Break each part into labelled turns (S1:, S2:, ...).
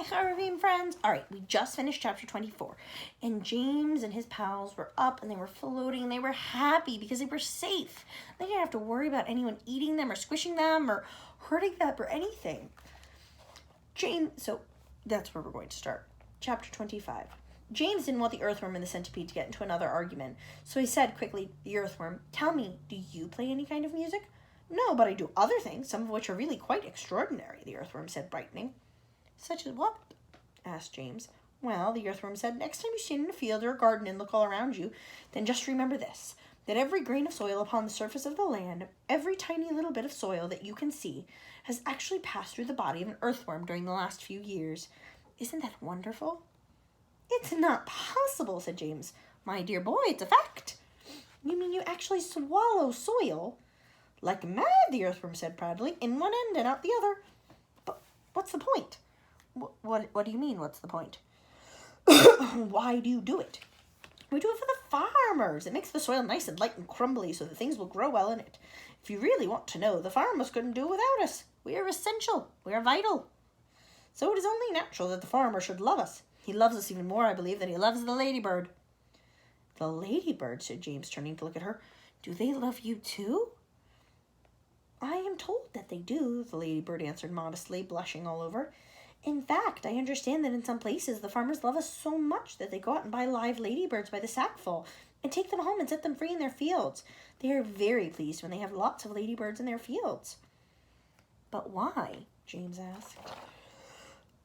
S1: my Charavim friends. All right, we just finished chapter 24. And James and his pals were up and they were floating and they were happy because they were safe. They didn't have to worry about anyone eating them or squishing them or hurting them or anything. So that's where we're going to start. Chapter 25. James didn't want the earthworm and the centipede to get into another argument. So he said quickly, the earthworm, tell me, do you play any kind of music? No, but I do other things, some of which are really quite extraordinary, the earthworm said, brightening. Such as what? Asked James. Well, the earthworm said, next time you stand in a field or a garden and look all around you, then just remember this, that every grain of soil upon the surface of the land, every tiny little bit of soil that you can see, has actually passed through the body of an earthworm during the last few years. Isn't that wonderful? It's not possible, said James. My dear boy, it's a fact. You mean you actually swallow soil? Like mad, the earthworm said proudly, in one end and out the other. But what's the point? What do you mean, what's the point? Why do you do it? We do it for the farmers. It makes the soil nice and light and crumbly so that things will grow well in it. If you really want to know, the farmers couldn't do it without us. We are essential. We are vital. So it is only natural that the farmer should love us. He loves us even more, I believe, than he loves the ladybird. The ladybird, said James, turning to look at her. Do they love you too? I am told that they do, the ladybird answered modestly, blushing all over. In fact, I understand that in some places the farmers love us so much that they go out and buy live ladybirds by the sackful and take them home and set them free in their fields. They are very pleased when they have lots of ladybirds in their fields. But why? James asked.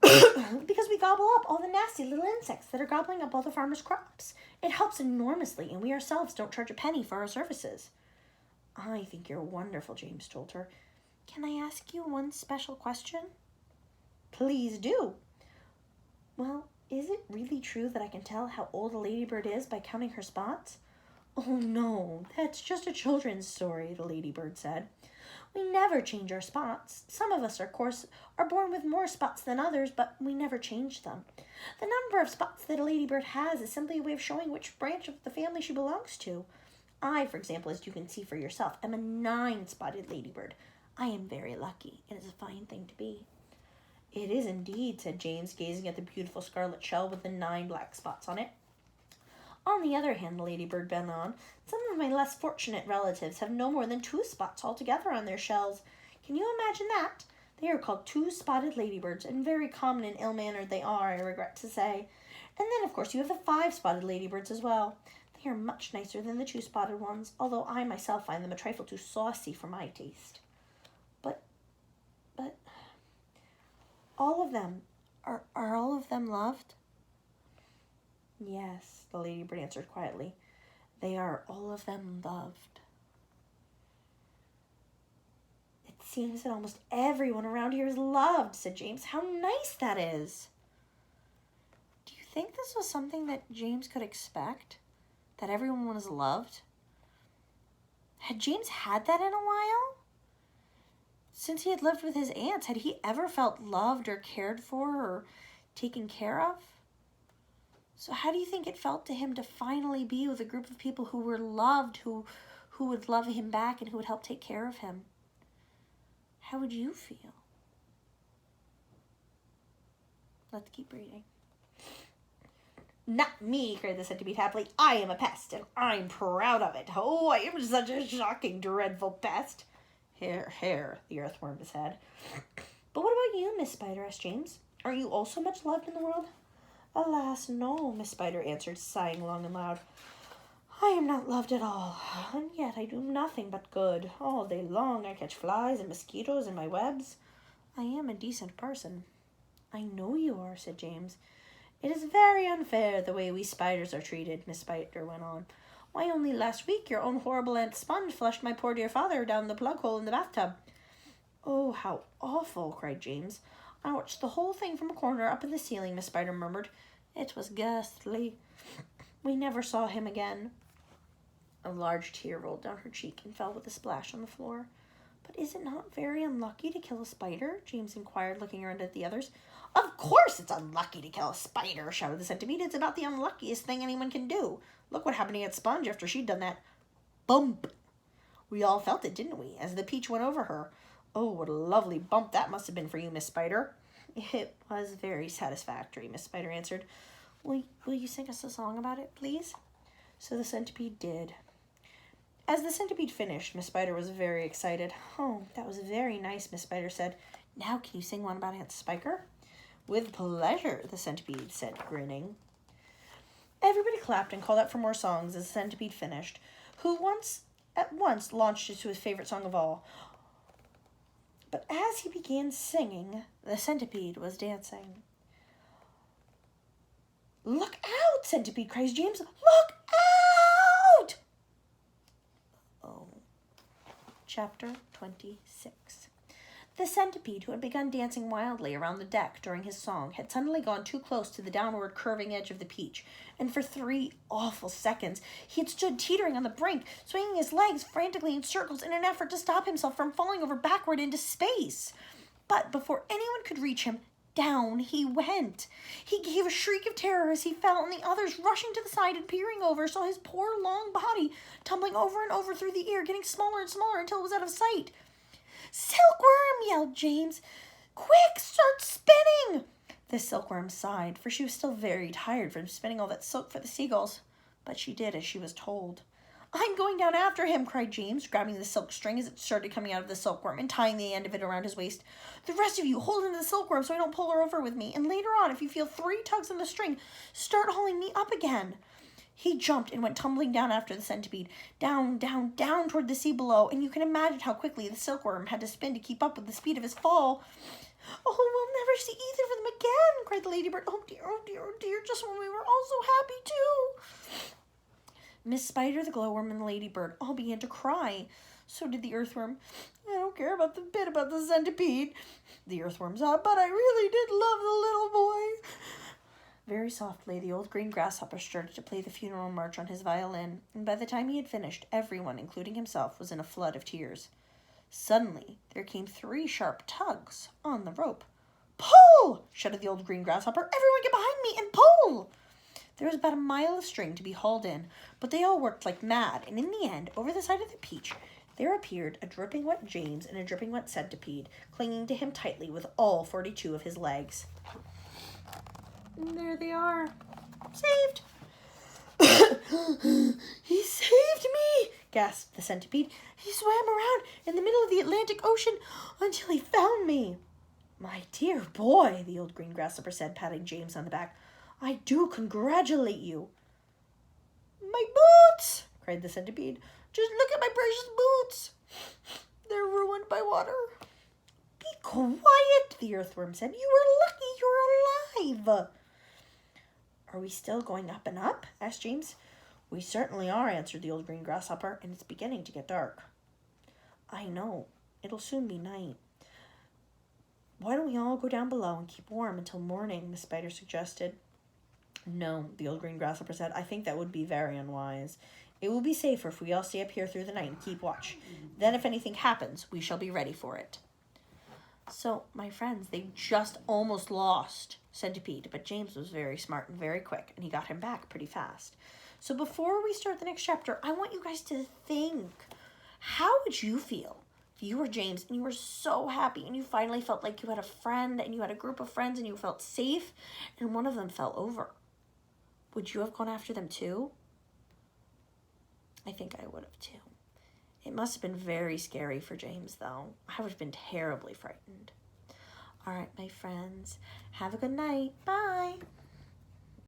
S1: Because we gobble up all the nasty little insects that are gobbling up all the farmers' crops. It helps enormously, and we ourselves don't charge a penny for our services. I think you're wonderful, James told her. Can I ask you one special question? Please do. Well, is it really true that I can tell how old a ladybird is by counting her spots? Oh, no, that's just a children's story, the ladybird said. We never change our spots. Some of us, of course, are born with more spots than others, but we never change them. The number of spots that a ladybird has is simply a way of showing which branch of the family she belongs to. I, for example, as you can see for yourself, am a 9-spotted ladybird. I am very lucky. It is a fine thing to be. It is indeed, said James, gazing at the beautiful scarlet shell with the 9 black spots on it. On the other hand, the ladybird went on, some of my less fortunate relatives have no more than 2 spots altogether on their shells. Can you imagine that? They are called 2-spotted ladybirds, and very common and ill-mannered they are, I regret to say. And then, of course, you have the 5-spotted ladybirds as well. They are much nicer than the 2-spotted ones, although I myself find them a trifle too saucy for my taste. But, all of them, are all of them loved? Yes, the ladybird answered quietly. They are all of them loved. It seems that almost everyone around here is loved, said James. How nice that is. Do you think this was something that James could expect? That everyone was loved? Had James had that in a while? Since he had lived with his aunts, had he ever felt loved or cared for or taken care of? So how do you think it felt to him to finally be with a group of people who were loved, who would love him back and who would help take care of him? How would you feel? Let's keep reading. Not me, cried the centipede happily. I am a pest, and I'm proud of it. Oh, I am such a shocking, dreadful pest. Here, the earthworm said. But what about you, Miss Spider? Asked James. Are you also much loved in the world? Alas, no, Miss Spider answered, sighing long and loud. I am not loved at all, and yet I do nothing but good. All day long I catch flies and mosquitoes in my webs. I am a decent person. I know you are, said James. It is very unfair the way we spiders are treated, Miss Spider went on. Why, only last week your own horrible Aunt Sponge flushed my poor dear father down the plug hole in the bathtub. Oh, how awful, cried James. I watched the whole thing from a corner up in the ceiling, Miss Spider murmured. It was ghastly. We never saw him again. A large tear rolled down her cheek and fell with a splash on the floor. But is it not very unlucky to kill a spider? James inquired, looking around at the others. Of course it's unlucky to kill a spider, shouted the centipede. It's about the unluckiest thing anyone can do. Look what happened to Aunt Sponge after she'd done that. Bump! We all felt it, didn't we, as the peach went over her. Oh, what a lovely bump that must have been for you, Miss Spider. It was very satisfactory, Miss Spider answered. Will you sing us a song about it, please? So the centipede did. As the centipede finished, Miss Spider was very excited. Oh, that was very nice, Miss Spider said. Now can you sing one about Aunt Spiker? With pleasure, the centipede said, grinning. Everybody clapped and called out for more songs as the centipede finished, who at once launched into his favorite song of all. But as he began singing, the centipede was dancing. Look out, centipede, cries James. Look out! Oh. Chapter 26. The centipede, who had begun dancing wildly around the deck during his song, had suddenly gone too close to the downward curving edge of the peach, and for 3 awful seconds he had stood teetering on the brink, swinging his legs frantically in circles in an effort to stop himself from falling over backward into space. But before anyone could reach him, down he went. He gave a shriek of terror as he fell, and the others, rushing to the side and peering over, saw his poor long body tumbling over and over through the air, getting smaller and smaller until it was out of sight. Silkworm, yelled James. Quick, start spinning! The silkworm sighed, for she was still very tired from spinning all that silk for the seagulls. But she did as she was told. I'm going down after him, cried James, grabbing the silk string as it started coming out of the silkworm and tying the end of it around his waist. The rest of you, hold into the silkworm so I don't pull her over with me, and later on, if you feel 3 tugs on the string, start hauling me up again. He jumped and went tumbling down after the centipede, down, down, down toward the sea below, and you can imagine how quickly the silkworm had to spin to keep up with the speed of his fall. Oh, we'll never see either of them again, cried the ladybird. Oh dear, oh dear, oh dear, just when we were all so happy too. Miss Spider, the glowworm, and the ladybird all began to cry. So did the earthworm. I don't care about the bit about the centipede, the earthworm sobbed, but I really did love the little boy. Very softly, the old green grasshopper started to play the funeral march on his violin, and by the time he had finished, everyone, including himself, was in a flood of tears. Suddenly, there came 3 sharp tugs on the rope. Pull! Shouted the old green grasshopper. Everyone get behind me and pull! There was about a mile of string to be hauled in, but they all worked like mad, and in the end, over the side of the peach, there appeared a dripping wet James and a dripping wet centipede, clinging to him tightly with all 42 of his legs. And there they are. Saved! He saved me! Gasped the centipede. He swam around in the middle of the Atlantic Ocean until he found me. My dear boy, the old green grasshopper said, patting James on the back. I do congratulate you. My boots! Cried the centipede. Just look at my precious boots. They're ruined by water. Be quiet, the earthworm said. You were lucky you're alive. Are we still going up and up? Asked James. We certainly are, answered the old green grasshopper, and it's beginning to get dark. I know. It'll soon be night. Why don't we all go down below and keep warm until morning, Miss Spider suggested. No, the old green grasshopper said. I think that would be very unwise. It will be safer if we all stay up here through the night and keep watch. Then if anything happens, we shall be ready for it. So, my friends, they just almost lost Centipede, but James was very smart and very quick, and he got him back pretty fast. So before we start the next chapter, I want you guys to think, how would you feel if you were James and you were so happy and you finally felt like you had a friend and you had a group of friends and you felt safe and one of them fell over? Would you have gone after them too? I think I would have too. It must have been very scary for James, though. I would have been terribly frightened. All right, my friends. Have a good night. Bye.